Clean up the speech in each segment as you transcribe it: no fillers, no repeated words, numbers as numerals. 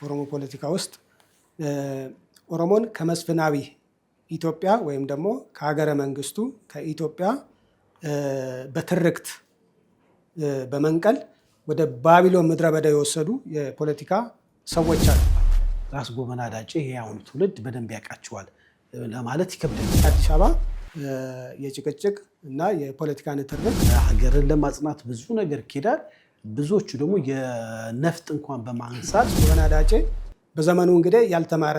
በኦሮሞ ፖለቲካ ውስጥ ኦሮሞን ከመስፍናዊ ኢትዮጵያ ወይም ደግሞ ከሀገረ መንግስቱ ከኢትዮጵያ በትርክት በመንቀል ወደ ባቢሎን ምድረ በዳ የወሰዱ የፖለቲካ ሰዎች አሉ። ራስ ጎበና ዳጬ ያሁኑ ትውልድ በደንብ ያውቃቸዋል ለማለት ይከብዳል። አዲስ አበባ የጭቅጭቅ እና የፖለቲካ ንትርክ ሀገርን ለማጽናት ብዙ ነገር ይኬዳል። ብዙዎቹ ደግሞ የነፍጥ እንኳን በማንሳት ጎበና ዳጬ በዘመኑ እንግዲህ ያልተማረ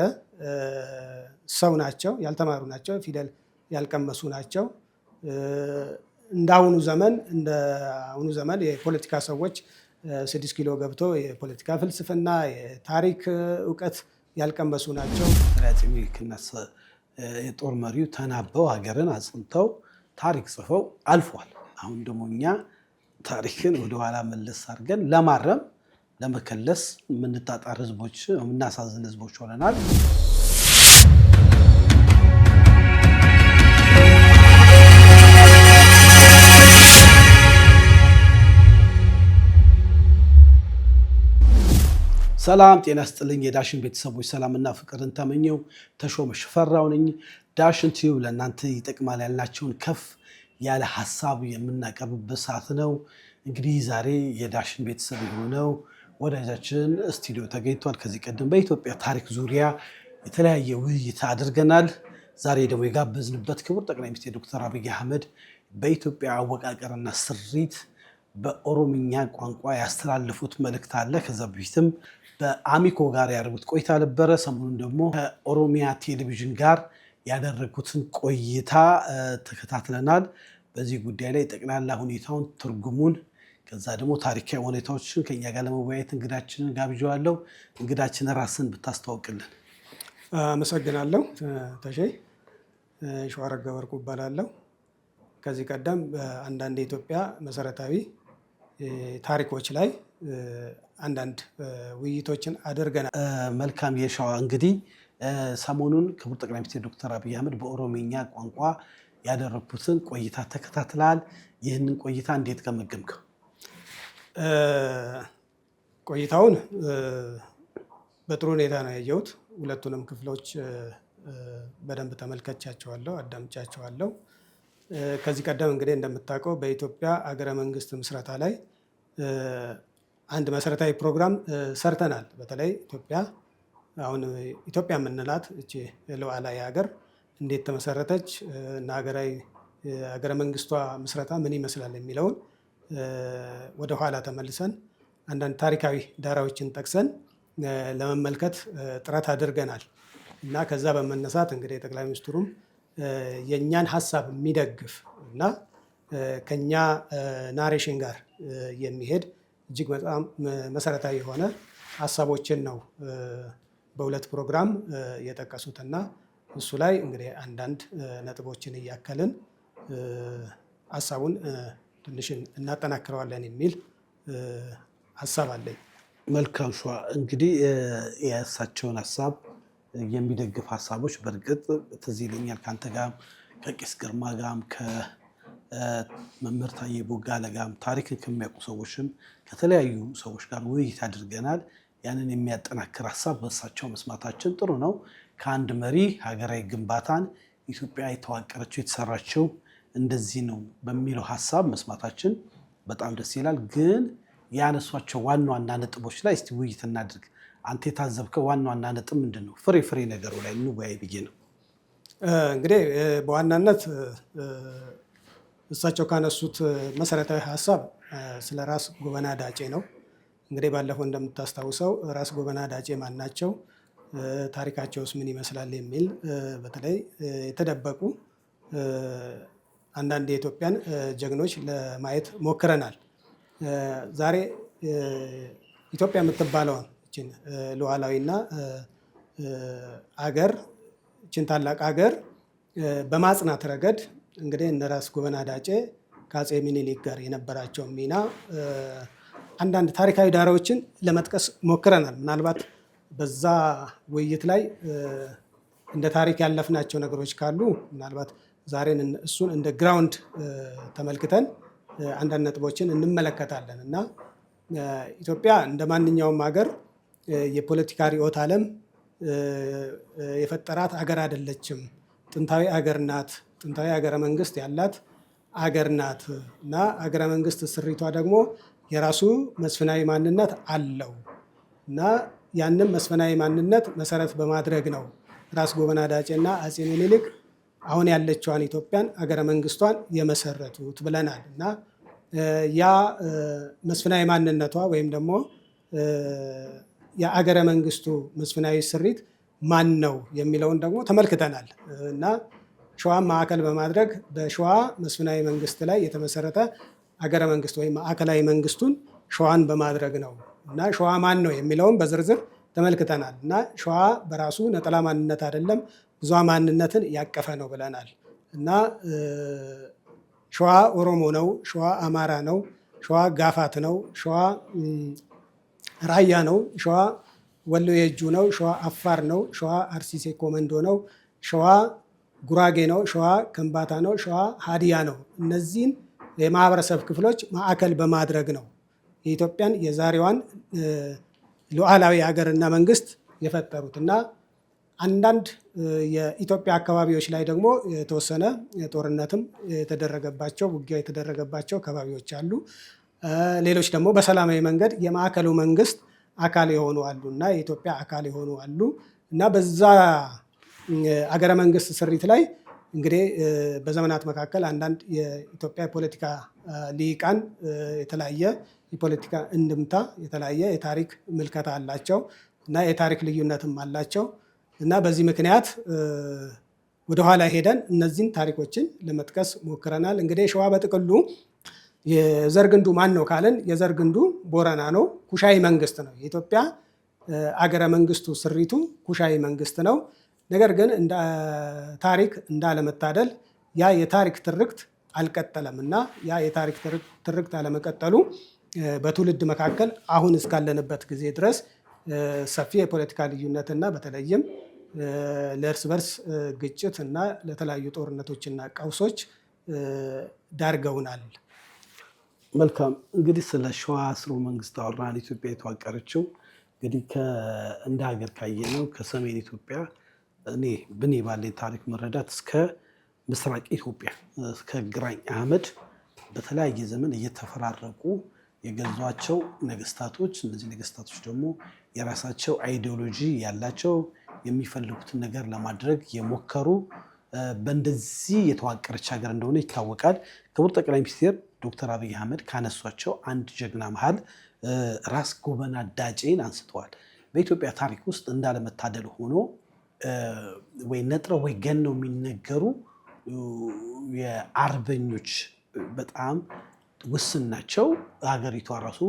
ሰው ናቸው፣ ያልተማሩ ናቸው፣ ፊደል ያልቀመሱ ናቸው። እንዳሁኑ ዘመን የፖለቲካ ሰዎች 6 ኪሎ ገብቶ የፖለቲካ ፍልስፍና የታሪክ እውቀት ያልቀመሱ ናቸው። አፄ ምኒልክና የጦር መሪው ተናበው ሀገርን አጽንተው ታሪክ ጽፈው አልፏል። አሁን ደግሞ እኛ ታሪክን ወደኋላ መለስ አድርገን ለማረም ለመከለስ የምንጣጣር ህዝቦች፣ የምናሳዝን ህዝቦች ሆነናል። ሰላም ጤና ስጥልኝ የዳሽን ቤተሰቦች፣ ሰላምና ፍቅርን ተመኘው። ተሾመ ሽፈራው ነኝ። ዳሽን ቲዩብ ለእናንተ ይጠቅማል ያልናቸውን ከፍ ያለ ሀሳብ የምናቀርብበት ሰዓት ነው። እንግዲህ ዛሬ የዳሽን ቤተሰብ የሆነው ወዳጃችን ስቱዲዮ ተገኝቷል። ከዚህ ቀደም በኢትዮጵያ ታሪክ ዙሪያ የተለያየ ውይይት አድርገናል። ዛሬ ደግሞ የጋበዝንበት ክቡር ጠቅላይ ሚኒስትር ዶክተር አብይ አህመድ በኢትዮጵያ አወቃቀርና ስሪት በኦሮምኛ ቋንቋ ያስተላለፉት መልእክት አለ። ከዛ በፊትም በአሚኮ ጋር ያደረጉት ቆይታ ነበረ። ሰሞኑን ደግሞ ከኦሮሚያ ቴሌቪዥን ጋር ያደረጉትን ቆይታ ተከታትለናል። በዚህ ጉዳይ ላይ ጠቅላላ ሁኔታውን፣ ትርጉሙን፣ ከዛ ደግሞ ታሪካዊ ሁኔታዎችን ከኛ ጋር ለመወያየት እንግዳችንን ጋብዣዋለሁ። እንግዳችን ራስን ብታስተዋውቅልን። አመሰግናለሁ። ተሼ ሸዋረጋ ወርቁ እባላለሁ። ከዚህ ቀደም አንዳንድ የኢትዮጵያ መሰረታዊ ታሪኮች ላይ አንዳንድ ውይይቶችን አድርገናል። መልካም የሸዋ እንግዲህ ሰሞኑን ክቡር ጠቅላይ ሚኒስትር ዶክተር አብይ አህመድ በኦሮምኛ ቋንቋ ያደረጉትን ቆይታ ተከታትላል። ይህንን ቆይታ እንዴት ገመገምከው? ቆይታውን በጥሩ ሁኔታ ነው ያየሁት። ሁለቱንም ክፍሎች በደንብ ተመልከቻቸዋለሁ፣ አዳምጫቸዋለሁ። ከዚህ ቀደም እንግዲህ እንደምታውቀው በኢትዮጵያ አገረ መንግስት ምስረታ ላይ አንድ መሰረታዊ ፕሮግራም ሰርተናል። በተለይ ኢትዮጵያ የምንላት እቺ ሉዓላዊ ሀገር እንዴት ተመሰረተች እና ሀገረ መንግስቷ ምስረታ ምን ይመስላል የሚለውን ወደኋላ ተመልሰን አንዳንድ ታሪካዊ ዳራዎችን ጠቅሰን ለመመልከት ጥረት አድርገናል እና ከዛ በመነሳት እንግዲህ ጠቅላይ ሚኒስትሩም የእኛን ሀሳብ የሚደግፍ እና ከኛ ናሬሽን ጋር የሚሄድ እጅግ በጣም መሰረታዊ የሆነ ሀሳቦችን ነው በሁለት ፕሮግራም የጠቀሱትና እሱ ላይ እንግዲህ አንዳንድ ነጥቦችን እያከልን ሀሳቡን ትንሽ እናጠናክረዋለን የሚል ሀሳብ አለኝ። መልካም ሸዋ እንግዲህ የእሳቸውን ሀሳብ የሚደግፍ ሀሳቦች በእርግጥ ትዝ ይለኛል ከአንተ ጋርም ከቄስ ግርማ ጋርም ከመምህር ታዬ ቦጋለ ጋርም ታሪክን ከሚያውቁ ሰዎችም ከተለያዩ ሰዎች ጋር ውይይት አድርገናል። ያንን የሚያጠናክር ሀሳብ በእሳቸው መስማታችን ጥሩ ነው። ከአንድ መሪ ሀገራዊ ግንባታን ኢትዮጵያ የተዋቀረችው የተሰራችው እንደዚህ ነው በሚለው ሀሳብ መስማታችን በጣም ደስ ይላል። ግን ያነሷቸው ዋና ዋና ነጥቦች ላይ እስቲ ውይይት እናድርግ። አንተ የታዘብከው ዋና ዋና ነጥብ ምንድን ነው? ፍሬ ነገሩ ላይ እንወያይ ብዬ ነው። እንግዲህ በዋናነት እሳቸው ካነሱት መሰረታዊ ሀሳብ ስለ ራስ ጎበና ዳጬ ነው። እንግዲህ ባለፈው እንደምታስታውሰው ራስ ጎበና ዳጬ ማን ናቸው፣ ታሪካቸውስ ምን ይመስላል የሚል በተለይ የተደበቁ አንዳንድ የኢትዮጵያን ጀግኖች ለማየት ሞክረናል። ዛሬ ኢትዮጵያ የምትባለውን ሉዓላዊና እችን ታላቅ ሀገር በማጽናት ረገድ እንግዲህ እነ ራስ ጎበና ዳጬ ከአፄ ምኒልክ ጋር የነበራቸው ሚና አንዳንድ ታሪካዊ ዳራዎችን ለመጥቀስ ሞክረናል። ምናልባት በዛ ውይይት ላይ እንደ ታሪክ ያለፍናቸው ነገሮች ካሉ ምናልባት ዛሬን እሱን እንደ ግራውንድ ተመልክተን አንዳንድ ነጥቦችን እንመለከታለን እና ኢትዮጵያ እንደ ማንኛውም ሀገር የፖለቲካ ርዕዮተ ዓለም የፈጠራት አገር አይደለችም። ጥንታዊ አገር ናት። ጥንታዊ አገረ መንግስት ያላት አገር ናት እና አገረ መንግስት ስሪቷ ደግሞ የራሱ መስፍናዊ ማንነት አለው እና ያንም መስፍናዊ ማንነት መሰረት በማድረግ ነው ራስ ጎበና ዳጬና አፄ ምኒልክ አሁን ያለችዋን ኢትዮጵያን አገረ መንግስቷን የመሰረቱት ብለናል እና ያ መስፍናዊ ማንነቷ ወይም ደግሞ የአገረ መንግስቱ መስፍናዊ ስሪት ማን ነው የሚለውን ደግሞ ተመልክተናል እና ሸዋን ማዕከል በማድረግ በሸዋ መስፍናዊ መንግስት ላይ የተመሰረተ አገረ መንግስት ወይም ማዕከላዊ መንግስቱን ሸዋን በማድረግ ነው እና ሸዋ ማን ነው የሚለውን በዝርዝር ተመልክተናል እና ሸዋ በራሱ ነጠላ ማንነት አይደለም፣ ብዙ ማንነትን ያቀፈ ነው ብለናል እና ሸዋ ኦሮሞ ነው፣ ሸዋ አማራ ነው፣ ሸዋ ጋፋት ነው፣ ሸዋ ራያ ነው፣ ሸዋ ወሎ የእጁ ነው፣ ሸዋ አፋር ነው፣ ሸዋ አርሲሴ ኮመንዶ ነው፣ ሸዋ ጉራጌ ነው፣ ሸዋ ከምባታ ነው፣ ሸዋ ሀዲያ ነው። እነዚህን የማህበረሰብ ክፍሎች ማዕከል በማድረግ ነው የኢትዮጵያን የዛሬዋን ሉዓላዊ ሀገርና መንግስት የፈጠሩት እና አንዳንድ የኢትዮጵያ አካባቢዎች ላይ ደግሞ የተወሰነ ጦርነትም የተደረገባቸው ውጊያ የተደረገባቸው አካባቢዎች አሉ። ሌሎች ደግሞ በሰላማዊ መንገድ የማዕከሉ መንግስት አካል የሆኑ አሉ እና የኢትዮጵያ አካል የሆኑ አሉ እና በዛ አገረ መንግስት ስሪት ላይ እንግዲህ በዘመናት መካከል አንዳንድ የኢትዮጵያ የፖለቲካ ሊቃን የተለያየ የፖለቲካ እንድምታ የተለያየ የታሪክ ምልከታ አላቸው እና የታሪክ ልዩነትም አላቸው እና በዚህ ምክንያት ወደኋላ ሄደን እነዚህን ታሪኮችን ለመጥቀስ ሞክረናል። እንግዲህ ሸዋ በጥቅሉ የዘር ግንዱ ማን ነው ካልን የዘር ግንዱ ቦረና ነው። ኩሻዊ መንግስት ነው። የኢትዮጵያ አገረ መንግስቱ ስሪቱ ኩሻዊ መንግስት ነው። ነገር ግን እንደ ታሪክ እንዳለመታደል ያ የታሪክ ትርክት አልቀጠለም እና ያ የታሪክ ትርክት አለመቀጠሉ በትውልድ መካከል አሁን እስካለንበት ጊዜ ድረስ ሰፊ የፖለቲካ ልዩነትና በተለይም ለእርስ በርስ ግጭት እና ለተለያዩ ጦርነቶችና ቀውሶች ዳርገውናል። መልካም እንግዲህ ስለ ሸዋ ስርወ መንግስት አወራን። ኢትዮጵያ የተዋቀረችው እንግዲህ እንደ ሀገር ካየነው ከሰሜን ኢትዮጵያ ብኔ ባለኝ ታሪክ መረዳት እስከ ምስራቅ ኢትዮጵያ እስከ ግራኝ አህመድ በተለያየ ዘመን እየተፈራረቁ የገዟቸው ነገስታቶች፣ እነዚህ ነገስታቶች ደግሞ የራሳቸው አይዲዮሎጂ ያላቸው የሚፈልጉትን ነገር ለማድረግ የሞከሩ በእንደዚህ የተዋቀረች ሀገር እንደሆነ ይታወቃል። ክቡር ጠቅላይ ሚኒስትር ዶክተር አብይ አህመድ ካነሷቸው አንድ ጀግና መሃል ራስ ጎበና ዳጬን አንስተዋል። በኢትዮጵያ ታሪክ ውስጥ እንዳለመታደል ሆኖ ወይ ነጥረው ወይ ገነው የሚነገሩ የአርበኞች በጣም ውስን ናቸው። ሀገሪቷ ራሱ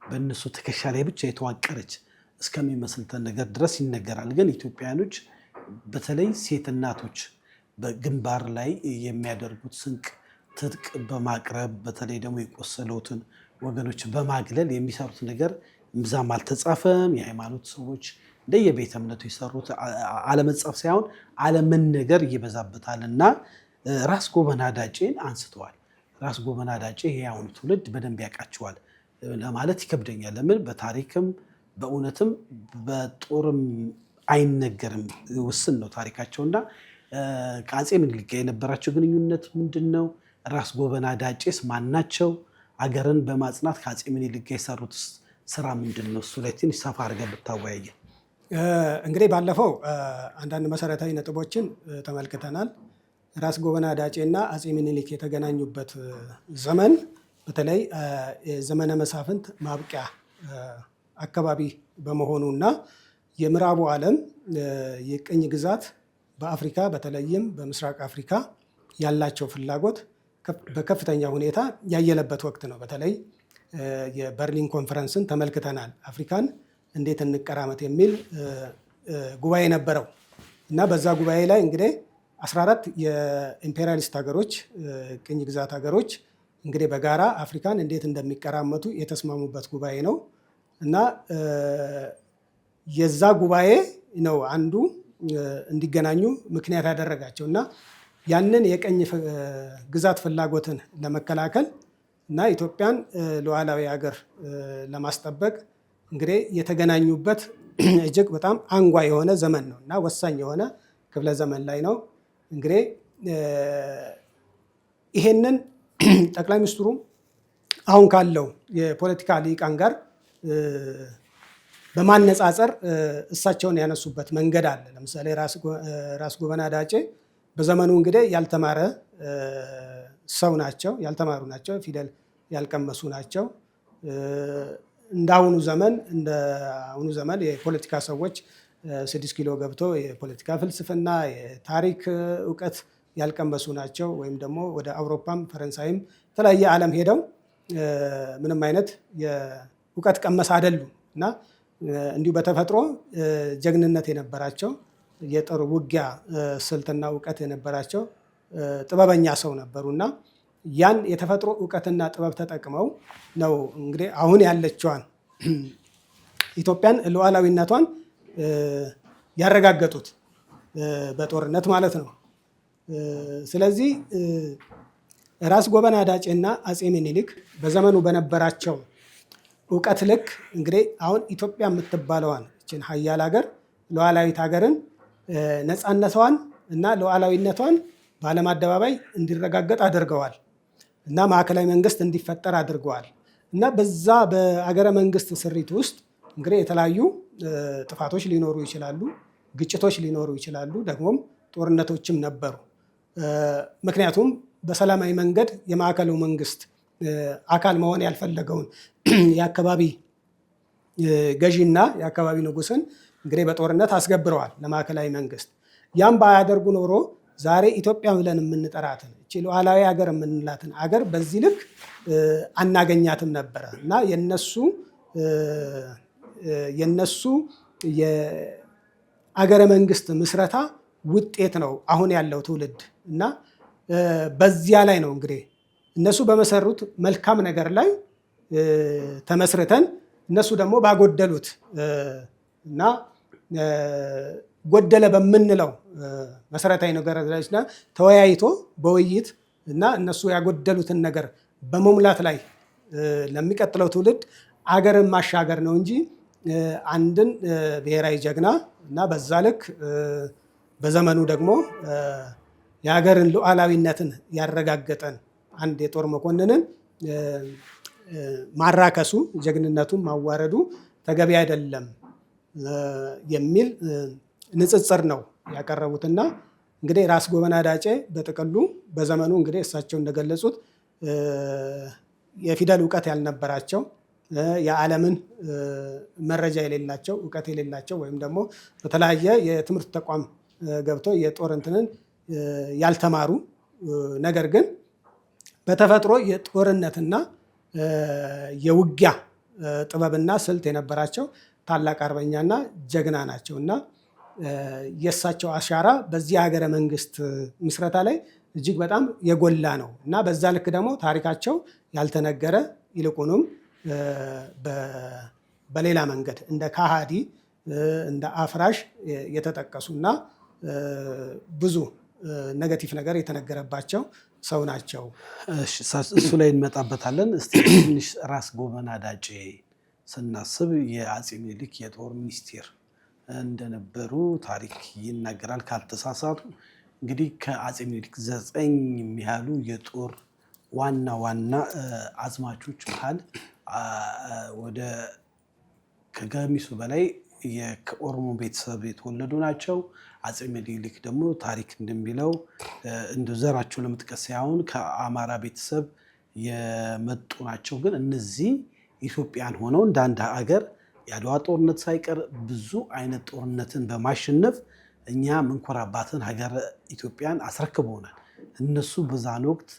በእነሱ ትከሻ ላይ ብቻ የተዋቀረች እስከሚመስልተን ነገር ድረስ ይነገራል። ግን ኢትዮጵያውያኖች በተለይ ሴት እናቶች በግንባር ላይ የሚያደርጉት ስንቅ ትጥቅ በማቅረብ በተለይ ደግሞ የቆሰሉትን ወገኖች በማግለል የሚሰሩት ነገር እምብዛም አልተጻፈም። የሃይማኖት ሰዎች እንደየቤተ እምነቱ የሰሩት አለመጻፍ ሳይሆን አለመነገር ይበዛበታል እና ራስ ጎበና ዳጬን አንስተዋል። ራስ ጎበና ዳጬ የአሁኑ ትውልድ በደንብ ያውቃቸዋል ለማለት ይከብደኛል። ለምን በታሪክም በእውነትም በጦርም አይነገርም፣ ውስን ነው ታሪካቸውና ከአፄ ምኒልክ ጋር የነበራቸው ግንኙነት ምንድን ነው? ራስ ጎበና ዳጬስ ማናቸው? አገርን በማጽናት ከአፄ ምኒልክ ጋር የሰሩት ስራ ምንድን ነው? እሱ ላይ ትንሽ ሰፋ አድርገን ብታወያየ። እንግዲህ ባለፈው አንዳንድ መሰረታዊ ነጥቦችን ተመልክተናል። ራስ ጎበና ዳጬና አፄ ምኒልክ የተገናኙበት ዘመን በተለይ ዘመነ መሳፍንት ማብቂያ አካባቢ በመሆኑ እና የምዕራቡ ዓለም የቅኝ ግዛት በአፍሪካ በተለይም በምስራቅ አፍሪካ ያላቸው ፍላጎት በከፍተኛ ሁኔታ ያየለበት ወቅት ነው። በተለይ የበርሊን ኮንፈረንስን ተመልክተናል። አፍሪካን እንዴት እንቀራመት የሚል ጉባኤ ነበረው እና በዛ ጉባኤ ላይ እንግዲህ 14 የኢምፔሪያሊስት ሀገሮች ቅኝ ግዛት ሀገሮች እንግዲህ በጋራ አፍሪካን እንዴት እንደሚቀራመቱ የተስማሙበት ጉባኤ ነው እና የዛ ጉባኤ ነው አንዱ እንዲገናኙ ምክንያት ያደረጋቸው እና ያንን የቀኝ ግዛት ፍላጎትን ለመከላከል እና ኢትዮጵያን ሉዓላዊ ሀገር ለማስጠበቅ እንግዲህ የተገናኙበት እጅግ በጣም አንጓ የሆነ ዘመን ነው እና ወሳኝ የሆነ ክፍለ ዘመን ላይ ነው። እንግዲህ ይሄንን ጠቅላይ ሚኒስትሩ አሁን ካለው የፖለቲካ ሊቃን ጋር በማነጻጸር እሳቸውን ያነሱበት መንገድ አለ። ለምሳሌ ራስ ጎበና ዳጬ በዘመኑ እንግዲህ ያልተማረ ሰው ናቸው፣ ያልተማሩ ናቸው፣ ፊደል ያልቀመሱ ናቸው። እንደ አሁኑ ዘመን የፖለቲካ ሰዎች 6 ኪሎ ገብቶ የፖለቲካ ፍልስፍና የታሪክ እውቀት ያልቀመሱ ናቸው። ወይም ደግሞ ወደ አውሮፓም ፈረንሳይም የተለያየ ዓለም ሄደው ምንም አይነት የእውቀት ቀመስ አይደሉም እና እንዲሁ በተፈጥሮ ጀግንነት የነበራቸው የጦር ውጊያ ስልትና እውቀት የነበራቸው ጥበበኛ ሰው ነበሩ እና ያን የተፈጥሮ እውቀትና ጥበብ ተጠቅመው ነው እንግዲህ አሁን ያለችዋን ኢትዮጵያን ሉዓላዊነቷን ያረጋገጡት በጦርነት ማለት ነው። ስለዚህ ራስ ጎበና ዳጬና አፄ ምኒልክ በዘመኑ በነበራቸው እውቀት ልክ እንግዲህ አሁን ኢትዮጵያ የምትባለዋን እችን ሀያል ሀገር ሉዓላዊት ሀገርን ነፃነቷን እና ሉዓላዊነቷን በዓለም አደባባይ እንዲረጋገጥ አድርገዋል እና ማዕከላዊ መንግስት እንዲፈጠር አድርገዋል እና በዛ በአገረ መንግስት ስሪት ውስጥ እንግዲህ የተለያዩ ጥፋቶች ሊኖሩ ይችላሉ፣ ግጭቶች ሊኖሩ ይችላሉ፣ ደግሞም ጦርነቶችም ነበሩ። ምክንያቱም በሰላማዊ መንገድ የማዕከሉ መንግስት አካል መሆን ያልፈለገውን የአካባቢ ገዢና የአካባቢ ንጉስን እንግዲህ በጦርነት አስገብረዋል ለማዕከላዊ መንግስት። ያም ባያደርጉ ኖሮ ዛሬ ኢትዮጵያ ብለን የምንጠራትን እቺ ሉዓላዊ ሀገር የምንላትን አገር በዚህ ልክ አናገኛትም ነበረ እና የነሱ የአገረ መንግስት ምስረታ ውጤት ነው አሁን ያለው ትውልድ እና በዚያ ላይ ነው እንግዲህ እነሱ በመሰሩት መልካም ነገር ላይ ተመስርተን እነሱ ደግሞ ባጎደሉት እና ጎደለ በምንለው መሰረታዊ ነገር ላይ ተወያይቶ በውይይት እና እነሱ ያጎደሉትን ነገር በመሙላት ላይ ለሚቀጥለው ትውልድ አገርን ማሻገር ነው እንጂ አንድን ብሔራዊ ጀግና እና በዛ ልክ በዘመኑ ደግሞ የሀገርን ሉዓላዊነትን ያረጋገጠን አንድ የጦር መኮንንን ማራከሱ፣ ጀግንነቱን ማዋረዱ ተገቢ አይደለም የሚል ንጽጽር ነው ያቀረቡትና እንግዲህ ራስ ጎበና ዳጬ በጥቅሉ በዘመኑ እንግዲህ እሳቸው እንደገለጹት የፊደል እውቀት ያልነበራቸው የዓለምን መረጃ የሌላቸው እውቀት የሌላቸው ወይም ደግሞ በተለያየ የትምህርት ተቋም ገብቶ የጦር እንትንን ያልተማሩ ነገር ግን በተፈጥሮ የጦርነትና የውጊያ ጥበብና ስልት የነበራቸው ታላቅ አርበኛና ጀግና ናቸው እና የእሳቸው አሻራ በዚህ ሀገረ መንግስት ምስረታ ላይ እጅግ በጣም የጎላ ነው እና በዛ ልክ ደግሞ ታሪካቸው ያልተነገረ ይልቁንም በሌላ መንገድ እንደ ካሃዲ እንደ አፍራሽ የተጠቀሱና ብዙ ኔጋቲቭ ነገር የተነገረባቸው ሰው ናቸው። እሱ ላይ እንመጣበታለን። እስቲ ትንሽ ራስ ጎበና ዳጬ ስናስብ የአፄ ምኒልክ የጦር ሚኒስቴር እንደነበሩ ታሪክ ይናገራል ካልተሳሳቱ። እንግዲህ ከአፄ ምኒልክ 9 የሚያሉ የጦር ዋና አዝማቾች መሃል ወደ ከገሚሱ በላይ ከኦሮሞ ቤተሰብ የተወለዱ ናቸው። አፄ ምኒልክ ደግሞ ታሪክ እንደሚለው እንደ ዘራቸው ለመጥቀስ ሳይሆን ከአማራ ቤተሰብ የመጡ ናቸው። ግን እነዚህ ኢትዮጵያን ሆነው እንደ አንድ ሀገር የአድዋ ጦርነት ሳይቀር ብዙ አይነት ጦርነትን በማሸነፍ እኛ ምንኮራባትን ሀገር ኢትዮጵያን አስረክበውናል። እነሱ በዛን ወቅት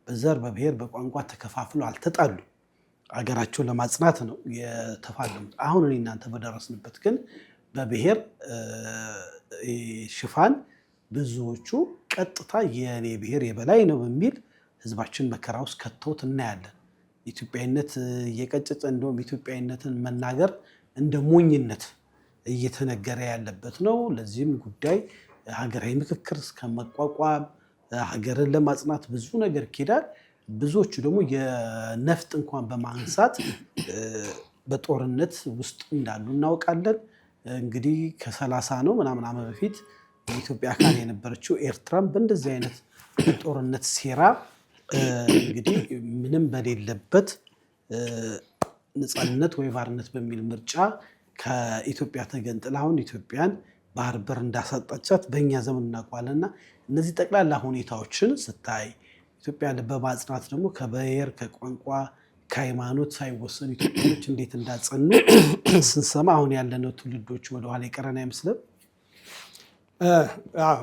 በዘር በብሔር በቋንቋ ተከፋፍለው አልተጣሉ፣ ሀገራቸውን ለማጽናት ነው የተፋለሙት። አሁን እኔ እናንተ በደረስንበት ግን በብሔር ሽፋን ብዙዎቹ ቀጥታ የኔ ብሔር የበላይ ነው በሚል ህዝባችን መከራ ውስጥ ከተውት እናያለን። ኢትዮጵያዊነት እየቀጨጨ እንደውም ኢትዮጵያዊነትን መናገር እንደ ሞኝነት እየተነገረ ያለበት ነው። ለዚህም ጉዳይ ሀገራዊ ምክክር እስከመቋቋም ሀገርን ለማጽናት ብዙ ነገር ይኬዳል። ብዙዎቹ ደግሞ የነፍጥ እንኳን በማንሳት በጦርነት ውስጥ እንዳሉ እናውቃለን። እንግዲህ ከ30 ነው ምናምን ዓመት በፊት የኢትዮጵያ አካል የነበረችው ኤርትራም በእንደዚህ አይነት ጦርነት ሴራ እንግዲህ ምንም በሌለበት ነፃነት ወይ ባርነት በሚል ምርጫ ከኢትዮጵያ ተገንጥላ አሁን ኢትዮጵያን ባህር በር እንዳሳጣቻት በእኛ ዘመን እናውቀዋለን። እና እነዚህ ጠቅላላ ሁኔታዎችን ስታይ ኢትዮጵያ በማጽናት ደግሞ ከብሔር ከቋንቋ ከሃይማኖት ሳይወሰኑ ኢትዮጵያኖች እንዴት እንዳጸኑ ስንሰማ አሁን ያለነው ትውልዶች ወደኋላ የቀረን አይመስልም?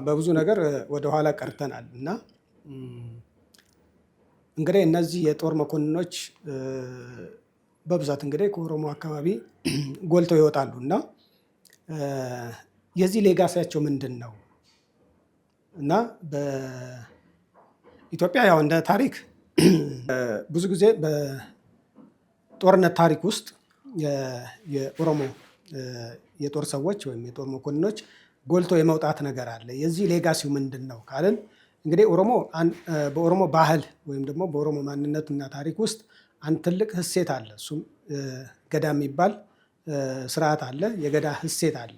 በብዙ ነገር ወደኋላ ቀርተናል። እና እንግዲህ እነዚህ የጦር መኮንኖች በብዛት እንግዲህ ከኦሮሞ አካባቢ ጎልተው ይወጣሉ እና የዚህ ሌጋሲያቸው ምንድን ነው? እና በኢትዮጵያ ያው እንደ ታሪክ ብዙ ጊዜ በጦርነት ታሪክ ውስጥ የኦሮሞ የጦር ሰዎች ወይም የጦር መኮንኖች ጎልቶ የመውጣት ነገር አለ። የዚህ ሌጋሲው ምንድን ነው ካልን እንግዲህ በኦሮሞ ባህል ወይም ደግሞ በኦሮሞ ማንነትና ታሪክ ውስጥ አንድ ትልቅ እሴት አለ። እሱም ገዳ የሚባል ስርዓት አለ። የገዳ እሴት አለ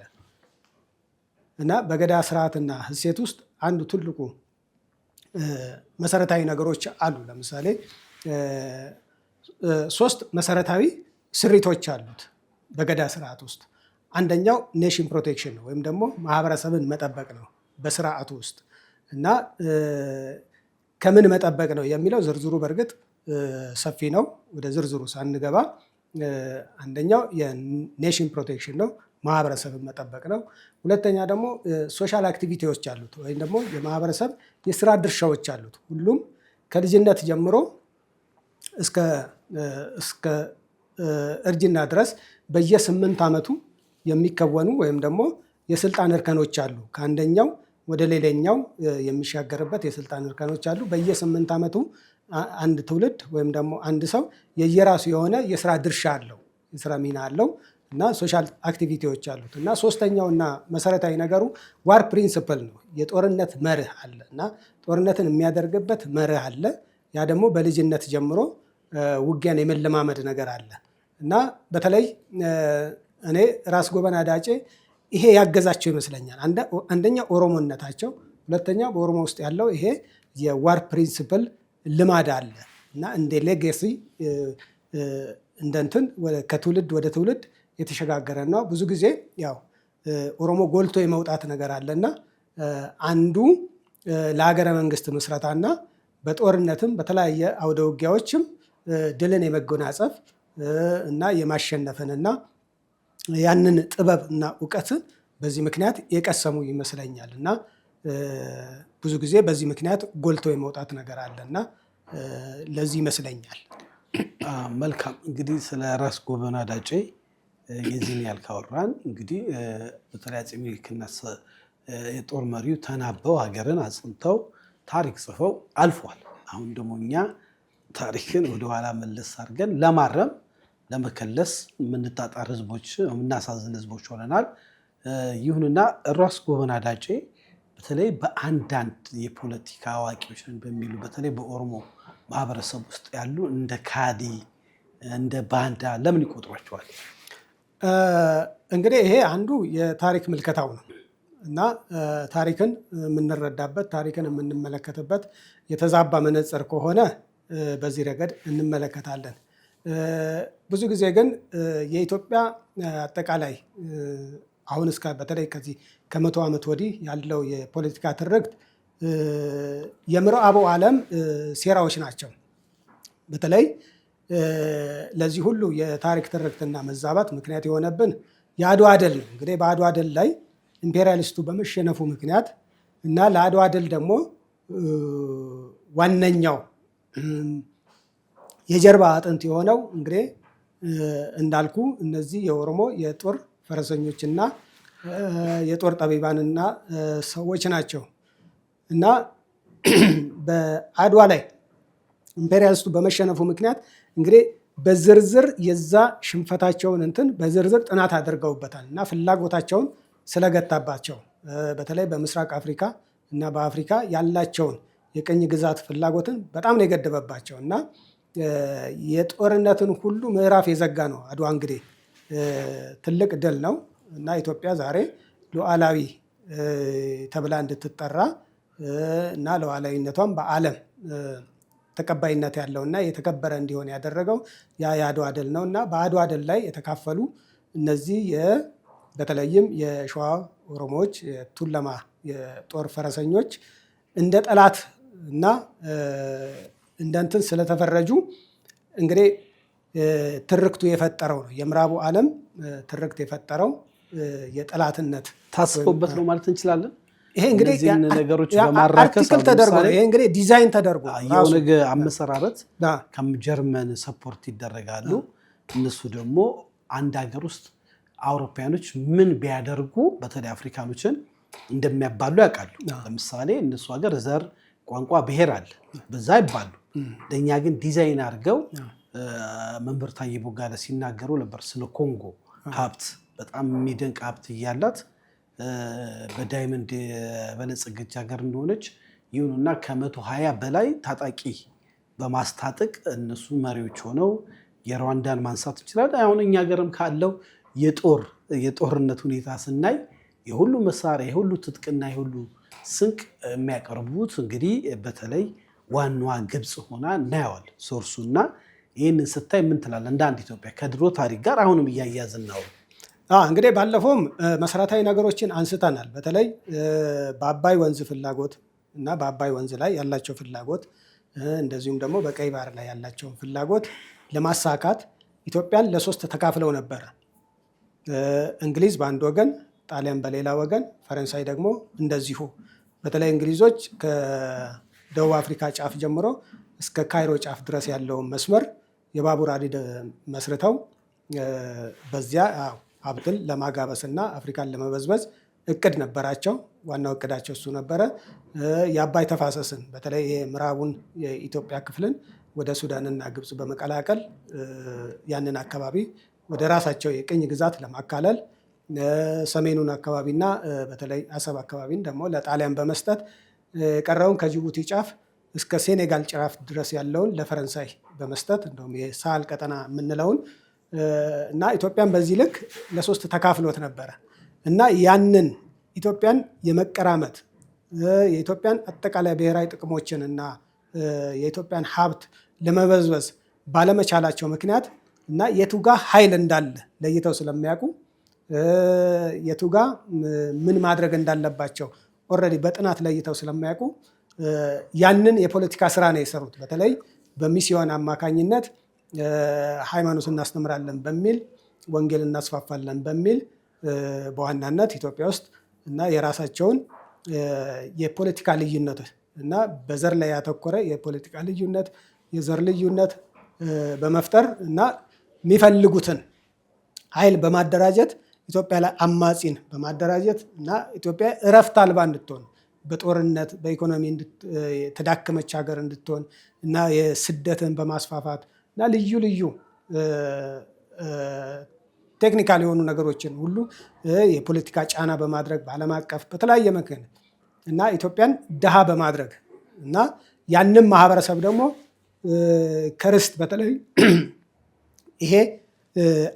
እና በገዳ ስርዓትና እሴት ውስጥ አንዱ ትልቁ መሰረታዊ ነገሮች አሉ። ለምሳሌ 3 መሰረታዊ ስሪቶች አሉት በገዳ ስርዓት ውስጥ። አንደኛው ኔሽን ፕሮቴክሽን ነው ወይም ደግሞ ማህበረሰብን መጠበቅ ነው በስርዓቱ ውስጥ። እና ከምን መጠበቅ ነው የሚለው ዝርዝሩ በእርግጥ ሰፊ ነው። ወደ ዝርዝሩ ሳንገባ አንደኛው የኔሽን ፕሮቴክሽን ነው፣ ማህበረሰብን መጠበቅ ነው። ሁለተኛ ደግሞ ሶሻል አክቲቪቲዎች አሉት ወይም ደግሞ የማህበረሰብ የስራ ድርሻዎች አሉት። ሁሉም ከልጅነት ጀምሮ እስከ እርጅና ድረስ በየ8 ዓመቱ የሚከወኑ ወይም ደግሞ የስልጣን እርከኖች አሉ። ከአንደኛው ወደ ሌላኛው የሚሻገርበት የስልጣን እርከኖች አሉ። በየ8 ዓመቱ አንድ ትውልድ ወይም ደግሞ አንድ ሰው የየራሱ የሆነ የስራ ድርሻ አለው፣ የስራ ሚና አለው እና ሶሻል አክቲቪቲዎች አሉት። እና ሶስተኛውና መሰረታዊ ነገሩ ዋር ፕሪንስፕል ነው። የጦርነት መርህ አለ እና ጦርነትን የሚያደርግበት መርህ አለ። ያ ደግሞ በልጅነት ጀምሮ ውጊያን የመለማመድ ነገር አለ እና በተለይ እኔ ራስ ጎበና ዳጬ ይሄ ያገዛቸው ይመስለኛል። አንደኛ ኦሮሞነታቸው፣ ሁለተኛ በኦሮሞ ውስጥ ያለው ይሄ የዋር ፕሪንስፕል ልማድ አለ እና እንደ ሌጋሲ እንደ እንትን ከትውልድ ወደ ትውልድ የተሸጋገረ ነው። ብዙ ጊዜ ያው ኦሮሞ ጎልቶ የመውጣት ነገር አለና አንዱ ለሀገረ መንግስት ምስረታና በጦርነትም በተለያየ አውደ ውጊያዎችም ድልን የመጎናጸፍ እና የማሸነፍንና ያንን ጥበብ እና እውቀትን በዚህ ምክንያት የቀሰሙ ይመስለኛል እና ብዙ ጊዜ በዚህ ምክንያት ጎልቶ የመውጣት ነገር አለ እና ለዚህ ይመስለኛል። መልካም እንግዲህ ስለ ራስ ጎበና ዳጬ የዚህን ያህል ካወራን እንግዲህ በተለይ አፄ ምኒልክና የጦር መሪው ተናበው ሀገርን አጽንተው ታሪክ ጽፈው አልፏል። አሁን ደግሞ እኛ ታሪክን ወደኋላ መለስ አድርገን ለማረም ለመከለስ የምንጣጣር ህዝቦች፣ የምናሳዝን ህዝቦች ሆነናል። ይሁንና ራስ ጎበና ዳጬ በተለይ በአንዳንድ የፖለቲካ አዋቂዎች በሚሉ በተለይ በኦሮሞ ማህበረሰብ ውስጥ ያሉ እንደ ካዲ እንደ ባንዳ ለምን ይቆጥሯቸዋል? እንግዲህ ይሄ አንዱ የታሪክ ምልከታው ነው እና ታሪክን የምንረዳበት ታሪክን የምንመለከትበት የተዛባ መነጽር ከሆነ በዚህ ረገድ እንመለከታለን። ብዙ ጊዜ ግን የኢትዮጵያ አጠቃላይ አሁን በተለይ ከዚህ ከ100 ዓመት ወዲህ ያለው የፖለቲካ ትርክት የምዕራቡ ዓለም ሴራዎች ናቸው። በተለይ ለዚህ ሁሉ የታሪክ ትርክትና መዛባት ምክንያት የሆነብን የአድዋ ድል ነው። እንግዲህ በአድዋ ድል ላይ ኢምፔሪያሊስቱ በመሸነፉ ምክንያት እና ለአድዋ ድል ደግሞ ዋነኛው የጀርባ አጥንት የሆነው እንግዲህ እንዳልኩ እነዚህ የኦሮሞ የጦር ፈረሰኞችና የጦር ጠቢባንና ሰዎች ናቸው እና በአድዋ ላይ ኢምፔሪያሊስቱ በመሸነፉ ምክንያት እንግዲህ በዝርዝር የዛ ሽንፈታቸውን በዝርዝር ጥናት አድርገውበታል እና ፍላጎታቸውን ስለገታባቸው በተለይ በምስራቅ አፍሪካ እና በአፍሪካ ያላቸውን የቅኝ ግዛት ፍላጎትን በጣም ነው የገደበባቸው እና የጦርነትን ሁሉ ምዕራፍ የዘጋ ነው። አድዋ እንግዲህ ትልቅ ድል ነው። እና ኢትዮጵያ ዛሬ ሉዓላዊ ተብላ እንድትጠራ እና ሉዓላዊነቷን በዓለም ተቀባይነት ያለውና የተከበረ እንዲሆን ያደረገው የአድዋ ድል ነው እና በአድዋ ድል ላይ የተካፈሉ እነዚህ በተለይም የሸዋ ኦሮሞዎች የቱለማ የጦር ፈረሰኞች እንደ ጠላት እና እንደ እንትን ስለተፈረጁ እንግዲህ ትርክቱ የፈጠረው ነው። የምዕራቡ ዓለም ትርክት የፈጠረው የጠላትነት ታስቦበት ነው ማለት እንችላለን። ይሄ እንግዲህ ነገሮች በማራከስ አርቲክል ተደርጎ ነው። ይሄ እንግዲህ ዲዛይን ተደርጎ የኦነግ አመሰራረት ከጀርመን ሰፖርት ይደረጋሉ። እነሱ ደግሞ አንድ ሀገር ውስጥ አውሮፓያኖች ምን ቢያደርጉ በተለይ አፍሪካኖችን እንደሚያባሉ ያውቃሉ። ለምሳሌ እነሱ ሀገር ዘር፣ ቋንቋ፣ ብሔር አለ፣ በዛ ይባሉ። ለእኛ ግን ዲዛይን አድርገው መምህር ታዬ ቦጋለ ሲናገሩ ነበር ስለ ኮንጎ ሀብት በጣም የሚደንቅ ሀብት እያላት በዳይመንድ በለጸገች ሀገር እንደሆነች ይሁንና ከ120 በላይ ታጣቂ በማስታጠቅ እነሱ መሪዎች ሆነው የሩዋንዳን ማንሳት እንችላለን። አሁን እኛ ሀገርም ካለው የጦርነት ሁኔታ ስናይ የሁሉ መሳሪያ የሁሉ ትጥቅና የሁሉ ስንቅ የሚያቀርቡት እንግዲህ በተለይ ዋናዋ ግብፅ ሆና እናየዋል ሶርሱና። ይህንን ስታይ ምን ትላለህ? እንደ አንድ ኢትዮጵያ ከድሮ ታሪክ ጋር አሁንም እያያዝን ነው። እንግዲህ ባለፈውም መሰረታዊ ነገሮችን አንስተናል። በተለይ በአባይ ወንዝ ፍላጎት እና በአባይ ወንዝ ላይ ያላቸው ፍላጎት እንደዚሁም ደግሞ በቀይ ባህር ላይ ያላቸውን ፍላጎት ለማሳካት ኢትዮጵያን ለሶስት ተካፍለው ነበረ። እንግሊዝ በአንድ ወገን፣ ጣሊያን በሌላ ወገን፣ ፈረንሳይ ደግሞ እንደዚሁ። በተለይ እንግሊዞች ከደቡብ አፍሪካ ጫፍ ጀምሮ እስከ ካይሮ ጫፍ ድረስ ያለውን መስመር የባቡር ሐዲድ መስርተው በዚያ ሀብትን ለማጋበስ እና አፍሪካን ለመበዝበዝ እቅድ ነበራቸው። ዋናው እቅዳቸው እሱ ነበረ። የአባይ ተፋሰስን በተለይ ምዕራቡን የኢትዮጵያ ክፍልን ወደ ሱዳንና ግብፅ በመቀላቀል ያንን አካባቢ ወደ ራሳቸው የቅኝ ግዛት ለማካለል ሰሜኑን አካባቢና በተለይ አሰብ አካባቢን ደግሞ ለጣሊያን በመስጠት የቀረውን ከጅቡቲ ጫፍ እስከ ሴኔጋል ጫፍ ድረስ ያለውን ለፈረንሳይ በመስጠት እንደውም የሳህል ቀጠና የምንለውን እና ኢትዮጵያን በዚህ ልክ ለሶስት ተካፍሎት ነበረ እና ያንን ኢትዮጵያን የመቀራመት የኢትዮጵያን አጠቃላይ ብሔራዊ ጥቅሞችን እና የኢትዮጵያን ሀብት ለመበዝበዝ ባለመቻላቸው ምክንያት እና የቱጋ ኃይል እንዳለ ለይተው ስለሚያውቁ የቱጋ ምን ማድረግ እንዳለባቸው ኦልሬዲ በጥናት ለይተው ስለሚያውቁ ያንን የፖለቲካ ስራ ነው የሰሩት። በተለይ በሚስዮን አማካኝነት ሃይማኖት እናስተምራለን በሚል ወንጌል እናስፋፋለን በሚል በዋናነት ኢትዮጵያ ውስጥ እና የራሳቸውን የፖለቲካ ልዩነት እና በዘር ላይ ያተኮረ የፖለቲካ ልዩነት የዘር ልዩነት በመፍጠር እና የሚፈልጉትን ኃይል በማደራጀት ኢትዮጵያ ላይ አማጺን በማደራጀት እና ኢትዮጵያ እረፍት አልባ እንድትሆን በጦርነት በኢኮኖሚ የተዳከመች ሀገር እንድትሆን እና የስደትን በማስፋፋት እና ልዩ ልዩ ቴክኒካል የሆኑ ነገሮችን ሁሉ የፖለቲካ ጫና በማድረግ በዓለም አቀፍ በተለያየ ምክንያት እና ኢትዮጵያን ድሃ በማድረግ እና ያንም ማህበረሰብ ደግሞ ከርስት በተለይ ይሄ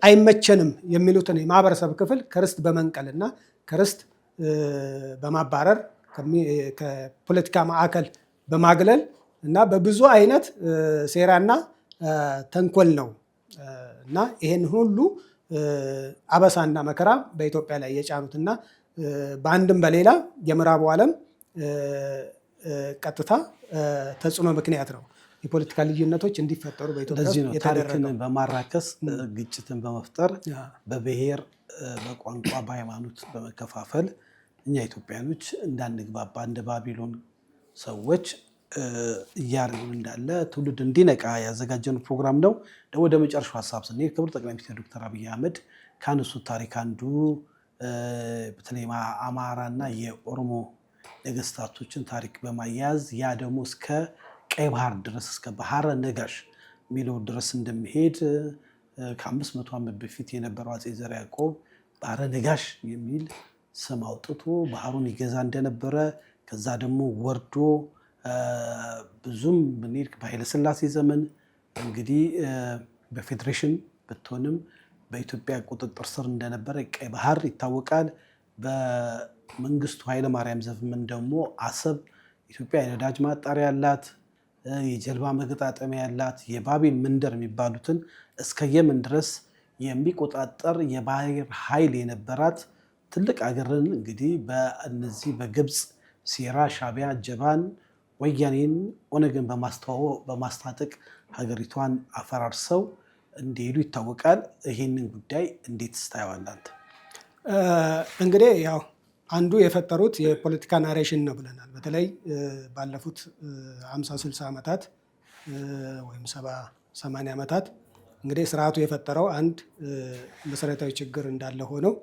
አይመቸንም የሚሉትን የማህበረሰብ ክፍል ከርስት በመንቀል እና ከርስት በማባረር ከፖለቲካ ማዕከል በማግለል እና በብዙ አይነት ሴራና ተንኮል ነው እና ይሄን ሁሉ አበሳና መከራ በኢትዮጵያ ላይ የጫኑት እና በአንድም በሌላ የምዕራቡ ዓለም ቀጥታ ተጽዕኖ ምክንያት ነው የፖለቲካ ልዩነቶች እንዲፈጠሩ በኢትዮጵያ ውስጥ ታሪክን በማራከስ ግጭትን በመፍጠር በብሔር በቋንቋ በሃይማኖት በመከፋፈል እኛ ኢትዮጵያኖች እንዳንግባባ እንደ ባቢሎን ሰዎች እያደረጉን እንዳለ ትውልድ እንዲነቃ ያዘጋጀን ፕሮግራም ነው። ወደ መጨረሻው ሀሳብ ስንሄድ ክቡር ጠቅላይ ሚኒስትር ዶክተር አብይ አህመድ ካነሱት ታሪክ አንዱ በተለይ አማራና የኦሮሞ ነገስታቶችን ታሪክ በማያያዝ ያ ደግሞ እስከ ቀይ ባህር ድረስ እስከ ባህረ ነጋሽ የሚለው ድረስ እንደሚሄድ ከ500 ዓመት በፊት የነበረው አፄ ዘርዓ ያዕቆብ ባህረ ነጋሽ የሚል ስም አውጥቶ ባህሩን ይገዛ እንደነበረ ከዛ ደግሞ ወርዶ ብዙም ብንሄድ በኃይለሥላሴ ዘመን እንግዲህ በፌዴሬሽን ብትሆንም በኢትዮጵያ ቁጥጥር ስር እንደነበረ ቀይ ባህር ይታወቃል። በመንግስቱ ኃይለማርያም ዘመን ደግሞ አሰብ ኢትዮጵያ የነዳጅ ማጣሪያ ያላት፣ የጀልባ መገጣጠሚያ ያላት፣ የባቤል መንደር የሚባሉትን እስከ የመን ድረስ የሚቆጣጠር የባህር ኃይል የነበራት ትልቅ አገርን እንግዲህ በእነዚህ በግብፅ ሴራ ሻዕቢያ ጀባን ወያኔን ኦነግን በማስታጠቅ ሀገሪቷን አፈራርሰው እንደሄዱ ይታወቃል። ይህንን ጉዳይ እንዴት ታየዋለህ አንተ? እንግዲህ ያው አንዱ የፈጠሩት የፖለቲካ ናሬሽን ነው ብለናል። በተለይ ባለፉት 50-60 ዓመታት ወይም 70-80 ዓመታት እንግዲህ ስርዓቱ የፈጠረው አንድ መሰረታዊ ችግር እንዳለ ሆነው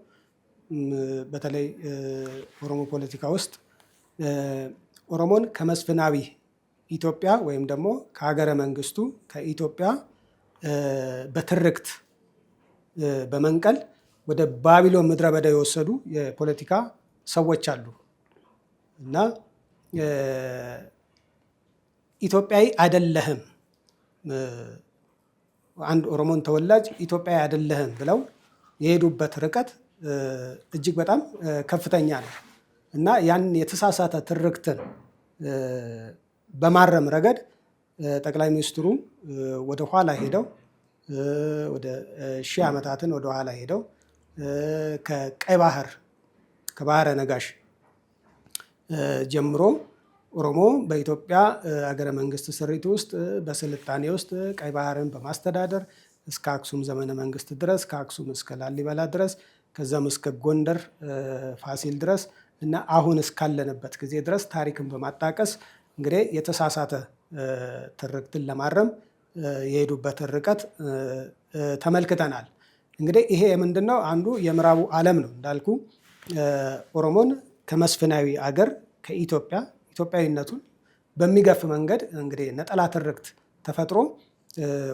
በተለይ ኦሮሞ ፖለቲካ ውስጥ ኦሮሞን ከመስፍናዊ ኢትዮጵያ ወይም ደግሞ ከሀገረ መንግስቱ ከኢትዮጵያ በትርክት በመንቀል ወደ ባቢሎን ምድረ በዳ የወሰዱ የፖለቲካ ሰዎች አሉ እና ኢትዮጵያዊ አይደለህም፣ አንድ ኦሮሞን ተወላጅ ኢትዮጵያዊ አይደለህም ብለው የሄዱበት ርቀት እጅግ በጣም ከፍተኛ ነው እና ያን የተሳሳተ ትርክትን በማረም ረገድ ጠቅላይ ሚኒስትሩ ወደ ኋላ ሄደው ወደ 1000 ዓመታትን ወደ ኋላ ሄደው ከቀይ ባህር ከባህረ ነጋሽ ጀምሮ ኦሮሞ በኢትዮጵያ ሀገረ መንግስት ስሪት ውስጥ በስልጣኔ ውስጥ ቀይ ባህርን በማስተዳደር እስከ አክሱም ዘመነ መንግስት ድረስ ከአክሱም እስከ ላሊበላ ድረስ ከዛም እስከ ጎንደር ፋሲል ድረስ እና አሁን እስካለንበት ጊዜ ድረስ ታሪክን በማጣቀስ እንግዲህ የተሳሳተ ትርክትን ለማረም የሄዱበትን ርቀት ተመልክተናል። እንግዲህ ይሄ ምንድነው? አንዱ የምዕራቡ ዓለም ነው እንዳልኩ ኦሮሞን ከመስፍናዊ አገር ከኢትዮጵያ ኢትዮጵያዊነቱን በሚገፍ መንገድ እንግዲህ ነጠላ ትርክት ተፈጥሮ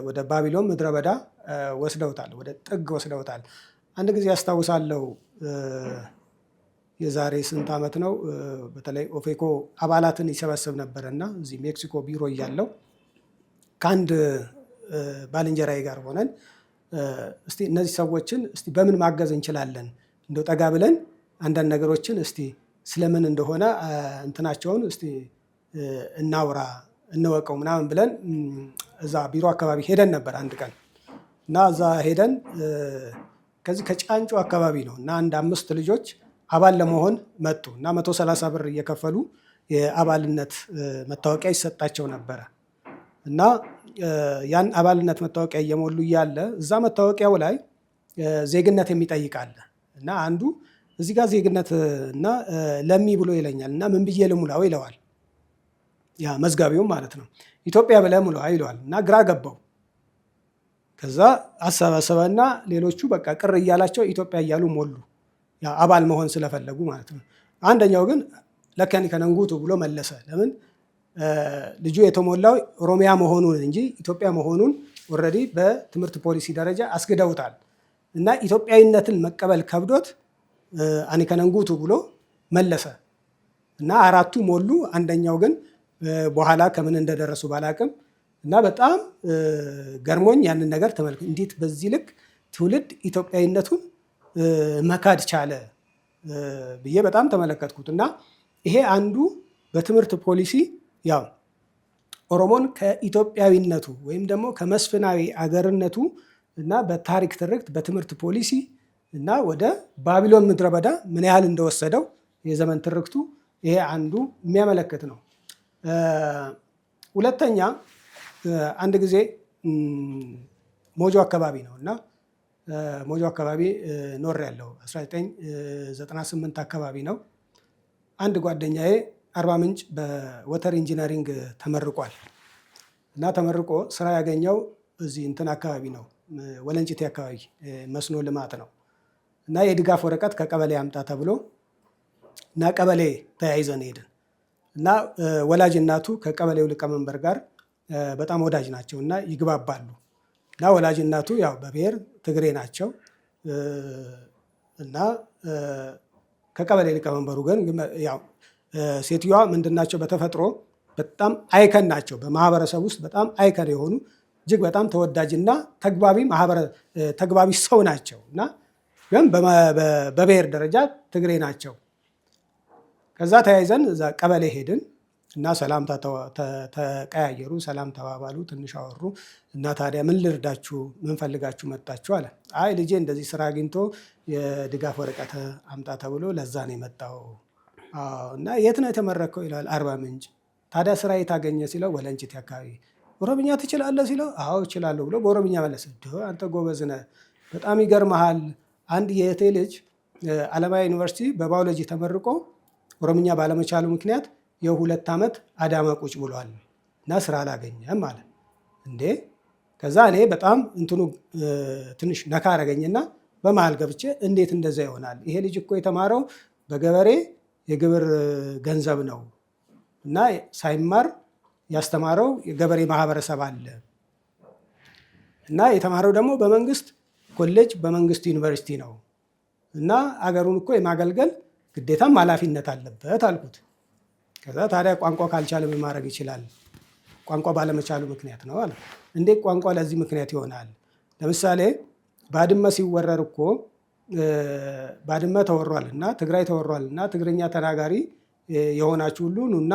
ወደ ባቢሎን ምድረ በዳ ወስደውታል፣ ወደ ጥግ ወስደውታል። አንድ ጊዜ ያስታውሳለሁ የዛሬ ስንት ዓመት ነው፣ በተለይ ኦፌኮ አባላትን ይሰበስብ ነበረና እዚህ ሜክሲኮ ቢሮ እያለው ከአንድ ባልንጀራዬ ጋር ሆነን እስቲ እነዚህ ሰዎችን እስቲ በምን ማገዝ እንችላለን፣ እንደው ጠጋ ብለን አንዳንድ ነገሮችን እስቲ ስለምን እንደሆነ እንትናቸውን እስቲ እናውራ እንወቀው ምናምን ብለን እዛ ቢሮ አካባቢ ሄደን ነበር አንድ ቀን እና እዛ ሄደን ከዚህ ከጫንጮ አካባቢ ነው እና አንድ 5 ልጆች አባል ለመሆን መጡ እና 130 ብር እየከፈሉ የአባልነት መታወቂያ ይሰጣቸው ነበረ እና ያን አባልነት መታወቂያ እየሞሉ እያለ እዛ መታወቂያው ላይ ዜግነት የሚጠይቅ አለ እና አንዱ እዚህ ጋር ዜግነት እና ለሚ ብሎ ይለኛል እና ምን ብዬ ልሙላው ይለዋል። ያ መዝጋቢውም ማለት ነው። ኢትዮጵያ ብለህ ሙላው ይለዋል እና ግራ ገባው። ከዛ አሰባሰበና ሌሎቹ በቃ ቅር እያላቸው ኢትዮጵያ እያሉ ሞሉ፣ ያ አባል መሆን ስለፈለጉ ማለት ነው። አንደኛው ግን ለከኒ ከነንጉቱ ብሎ መለሰ። ለምን ልጁ የተሞላው ኦሮሚያ መሆኑን እንጂ ኢትዮጵያ መሆኑን ኦልሬዲ በትምህርት ፖሊሲ ደረጃ አስግደውታል እና ኢትዮጵያዊነትን መቀበል ከብዶት አኒ ከነንጉቱ ብሎ መለሰ እና 4ቱ ሞሉ። አንደኛው ግን በኋላ ከምን እንደደረሱ ባላቅም እና በጣም ገርሞኝ ያንን ነገር ተመልክ እንዴት በዚህ ልክ ትውልድ ኢትዮጵያዊነቱን መካድ ቻለ ብዬ በጣም ተመለከትኩት እና ይሄ አንዱ በትምህርት ፖሊሲ ያው ኦሮሞን ከኢትዮጵያዊነቱ ወይም ደግሞ ከመስፍናዊ አገርነቱ እና በታሪክ ትርክት በትምህርት ፖሊሲ እና ወደ ባቢሎን ምድረ በዳ ምን ያህል እንደወሰደው የዘመን ትርክቱ ይሄ አንዱ የሚያመለክት ነው። ሁለተኛ አንድ ጊዜ ሞጆ አካባቢ ነው እና ሞጆ አካባቢ ኖር ያለው 1998 አካባቢ ነው። አንድ ጓደኛዬ አርባ ምንጭ በወተር ኢንጂነሪንግ ተመርቋል እና ተመርቆ ስራ ያገኘው እዚህ እንትን አካባቢ ነው፣ ወለንጭቴ አካባቢ መስኖ ልማት ነው እና የድጋፍ ወረቀት ከቀበሌ አምጣ ተብሎ እና ቀበሌ ተያይዘን ሄድን እና ወላጅ እናቱ ከቀበሌው ሊቀመንበር ጋር በጣም ወዳጅ ናቸው እና ይግባባሉ እና ወላጅ እናቱ ያው በብሔር ትግሬ ናቸው እና ከቀበሌ ሊቀመንበሩ ግን ያው ሴትዮዋ ምንድናቸው በተፈጥሮ በጣም አይከን ናቸው። በማህበረሰብ ውስጥ በጣም አይከን የሆኑ እጅግ በጣም ተወዳጅና ተግባቢ ሰው ናቸው እና ግን በብሔር ደረጃ ትግሬ ናቸው። ከዛ ተያይዘን እዛ ቀበሌ ሄድን እና ሰላምታ ተቀያየሩ፣ ሰላም ተባባሉ፣ ትንሽ አወሩ እና ታዲያ ምን ልርዳችሁ፣ ምን ፈልጋችሁ መጣችሁ አለ። አይ ልጄ እንደዚህ ስራ አግኝቶ የድጋፍ ወረቀት አምጣ ተብሎ ለዛ ነው የመጣው። እና የት ነው የተመረከው ይላል። አርባ ምንጭ። ታዲያ ስራ የታገኘ ሲለው ወለንጭት አካባቢ። ኦሮምኛ ትችላለህ ሲለው አዎ እችላለሁ ብሎ በኦሮምኛ መለሰ። አንተ ጎበዝ ነህ፣ በጣም ይገርመሃል። አንድ የእህቴ ልጅ አለማያ ዩኒቨርሲቲ በባዮሎጂ ተመርቆ ኦሮምኛ ባለመቻሉ ምክንያት የ2 ዓመት አዳማ ቁጭ ብሏል እና ስራ አላገኘም ማለት እንዴ። ከዛ እኔ በጣም እንትኑ ትንሽ ነካ አረገኝና በመሀል ገብቼ እንዴት እንደዛ ይሆናል? ይሄ ልጅ እኮ የተማረው በገበሬ የግብር ገንዘብ ነው እና ሳይማር ያስተማረው የገበሬ ማህበረሰብ አለ እና የተማረው ደግሞ በመንግስት ኮሌጅ በመንግስት ዩኒቨርሲቲ ነው እና አገሩን እኮ የማገልገል ግዴታም ኃላፊነት አለበት አልኩት። ከዛ ታዲያ ቋንቋ ካልቻለ ምን ማድረግ ይችላል? ቋንቋ ባለመቻሉ ምክንያት ነው አለ። እንዴት ቋንቋ ለዚህ ምክንያት ይሆናል? ለምሳሌ ባድመ ሲወረር እኮ ባድመ ተወሯል እና ትግራይ ተወሯል እና ትግርኛ ተናጋሪ የሆናችሁ ሁሉ ኑና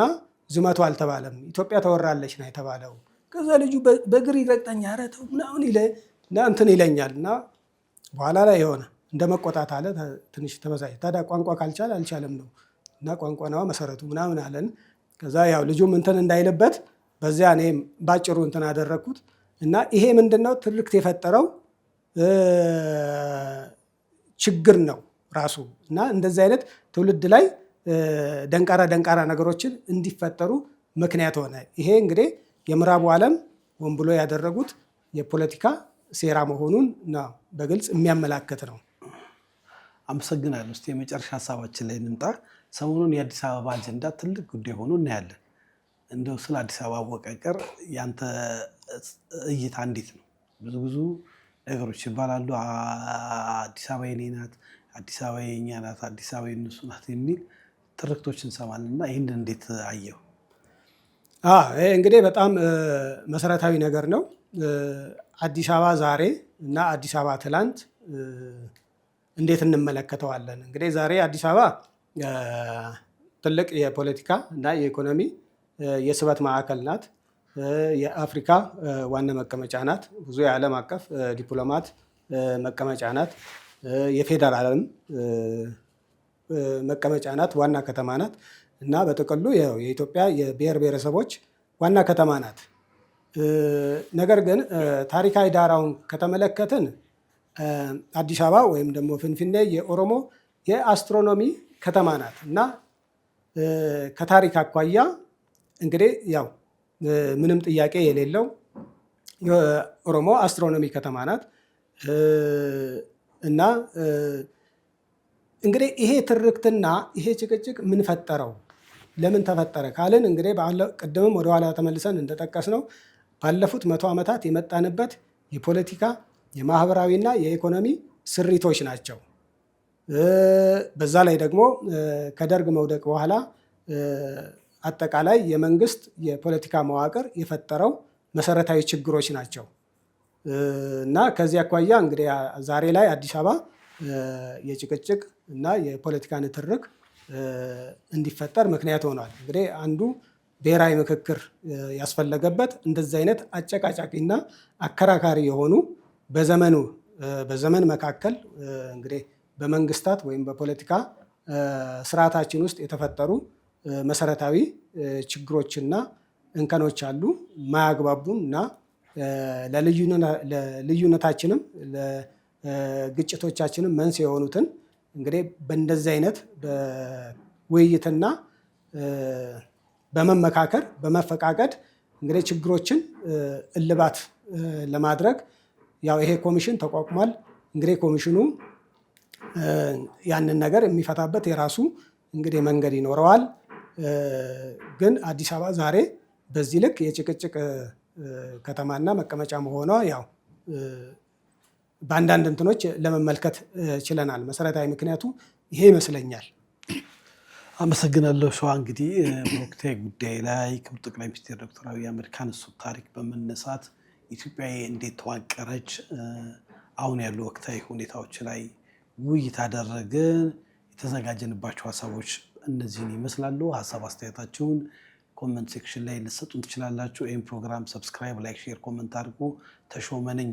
ዝመቱ አልተባለም፣ ኢትዮጵያ ተወራለች ነው የተባለው። ከዛ ልጁ በእግር ይረግጠኝ ያረተው ምናምን እንትን ይለኛል እና በኋላ ላይ የሆነ እንደ መቆጣት አለ። ትንሽ ተበሳጭ። ታዲያ ቋንቋ ካልቻለ አልቻለም ነው እና ቋንቋ ነዋ መሰረቱ ምናምን አለን። ከዛ ያው ልጁም እንትን እንዳይልበት በዚያ እኔም ባጭሩ እንትን አደረግኩት እና ይሄ ምንድነው ትርክት የፈጠረው ችግር ነው ራሱ እና እንደዚህ አይነት ትውልድ ላይ ደንቃራ ነገሮችን እንዲፈጠሩ ምክንያት ሆነ። ይሄ እንግዲህ የምዕራቡ ዓለም ሆን ብሎ ያደረጉት የፖለቲካ ሴራ መሆኑን ነው በግልጽ የሚያመላክት ነው። አመሰግናለሁ። እስኪ የመጨረሻ ሀሳባችን ላይ እንምጣ። ሰሞኑን የአዲስ አበባ አጀንዳ ትልቅ ጉዳይ ሆኖ እናያለን። እንደው ስለ አዲስ አበባ አወቃቀር ያንተ እይታ እንዴት ነው? ብዙ ነገሮች ይባላሉ። አዲስ አበባ የኔ ናት፣ አዲስ አበባ የኛ ናት፣ አዲስ አበባ የነሱ ናት የሚል ትርክቶች እንሰማለን እና ይህንን እንዴት አየው? እንግዲህ በጣም መሰረታዊ ነገር ነው። አዲስ አበባ ዛሬ እና አዲስ አበባ ትላንት እንዴት እንመለከተዋለን? እንግዲህ ዛሬ አዲስ አበባ ትልቅ የፖለቲካ እና የኢኮኖሚ የስበት ማዕከል ናት። የአፍሪካ ዋና መቀመጫ ናት። ብዙ የዓለም አቀፍ ዲፕሎማት መቀመጫ ናት። የፌዴራልም መቀመጫ ናት። ዋና ከተማ ናት እና በጥቅሉ የኢትዮጵያ የብሔር ብሔረሰቦች ዋና ከተማ ናት። ነገር ግን ታሪካዊ ዳራውን ከተመለከትን አዲስ አበባ ወይም ደግሞ ፍንፍኔ የኦሮሞ የአስትሮኖሚ ከተማ ናት እና ከታሪክ አኳያ እንግዲህ ያው ምንም ጥያቄ የሌለው የኦሮሞ አስትሮኖሚ ከተማ ናት እና እንግዲህ ይሄ ትርክትና ይሄ ጭቅጭቅ ምን ፈጠረው? ለምን ተፈጠረ ካልን እንግዲህ ቅድምም ወደኋላ ተመልሰን እንደጠቀስነው ባለፉት 100 ዓመታት የመጣንበት የፖለቲካ የማህበራዊና የኢኮኖሚ ስሪቶች ናቸው። በዛ ላይ ደግሞ ከደርግ መውደቅ በኋላ አጠቃላይ የመንግስት የፖለቲካ መዋቅር የፈጠረው መሰረታዊ ችግሮች ናቸው እና ከዚህ አኳያ እንግዲህ ዛሬ ላይ አዲስ አበባ የጭቅጭቅ እና የፖለቲካ ንትርክ እንዲፈጠር ምክንያት ሆኗል። እንግዲህ አንዱ ብሔራዊ ምክክር ያስፈለገበት እንደዚህ አይነት አጨቃጫቂና አከራካሪ የሆኑ በዘመን መካከል እንግዲህ በመንግስታት ወይም በፖለቲካ ስርዓታችን ውስጥ የተፈጠሩ መሰረታዊ ችግሮችና እንከኖች አሉ። ማያግባቡን እና ለልዩነታችንም ለግጭቶቻችንም መንስኤ የሆኑትን እንግዲህ በእንደዚህ አይነት በውይይትና በመመካከር በመፈቃቀድ እንግዲህ ችግሮችን እልባት ለማድረግ ያው ይሄ ኮሚሽን ተቋቁሟል። እንግዲህ ኮሚሽኑ ያንን ነገር የሚፈታበት የራሱ እንግዲህ መንገድ ይኖረዋል። ግን አዲስ አበባ ዛሬ በዚህ ልክ የጭቅጭቅ ከተማና መቀመጫ መሆኗ ያው በአንዳንድ እንትኖች ለመመልከት ችለናል። መሰረታዊ ምክንያቱ ይሄ ይመስለኛል። አመሰግናለሁ ሸዋ። እንግዲህ በወቅታዊ ጉዳይ ላይ ክቡር ጠቅላይ ሚኒስትር ዶክተር አብይ አህመድ ካነሱት ታሪክ በመነሳት ኢትዮጵያ እንዴት ተዋቀረች፣ አሁን ያሉ ወቅታዊ ሁኔታዎች ላይ ውይይት አደረግን። የተዘጋጀንባቸው ሀሳቦች እነዚህን ይመስላሉ። ሀሳብ አስተያየታችሁን ኮመንት ሴክሽን ላይ ልትሰጡን ትችላላችሁ። ይህም ፕሮግራም ሰብስክራይብ፣ ላይክ፣ ሼር፣ ኮመንት አድርጉ። ተሾመ ነኝ።